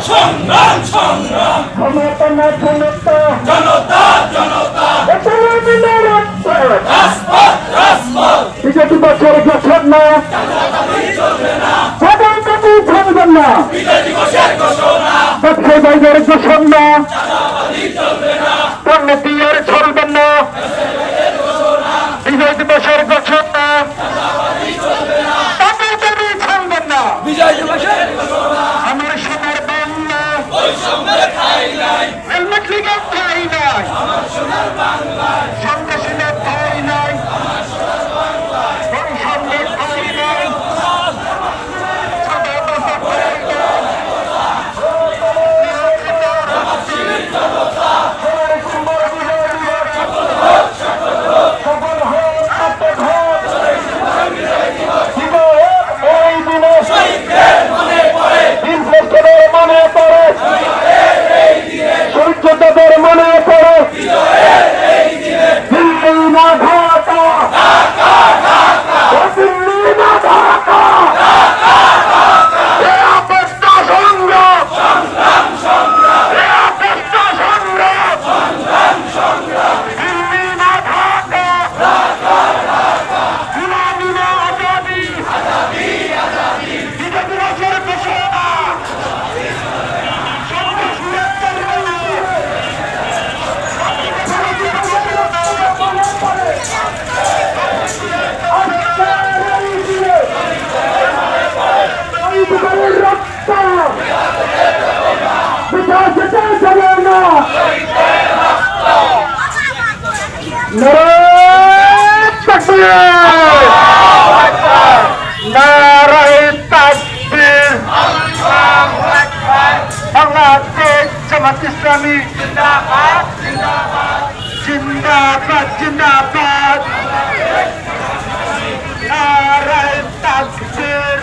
সংগ্রাম সংগ্রাম ক্ষমতা না ক্ষমতা জনতা জনতা রাজপথ রাজপথ বিজেপি বছর ঘোষণা সবাই কাটি থাকবেন না বিজয় দিবসের ঘোষণা ব্যবসায়ী ভাইদের ঘোষণা চাঁদাবাজি চলবে না দুর্নীতি আর চলবেন না বিজয় দিবসের ঘোষণা চাঁদাবাজি চলবে না সবাই কাটি থাকবেন না বিজয় দিবসের ঘোষণা আমার সোনার বাংলা বৈষম্যের ঠাঁই নাই হেলমেট লিগে ঠাই নাই আমার সোনার বাংলায় সন্ত্রাসীদের ঠাই নাই আমার সোনার বাংলায় বৈষম্যের ঠাই নাই শহীদদের মনে পড়ে মনে পড়ে সূর্যদেবের মনে পড়ে বিজয়ের এই দিনে দিল্লি না ঢাকা দিল্লি না ঢাকা এ অবস্থা সংগ্রাম সংগ্রাম সংগ্রাম এ অবস্থা সংগ্রাম সংগ্রাম সংগ্রাম দিল্লি না ঢাকা গুলামি না আজাদি বিজেপি রাজের ঘোষণা সন্ত্রাসীদের চলবে না। বাংলাদেশ জামাত ইসলামী জিন্দাবাদ জিন্দাবাদ জিন্দাবাদ জিন্দাবাদ নারায়ে তাকবীর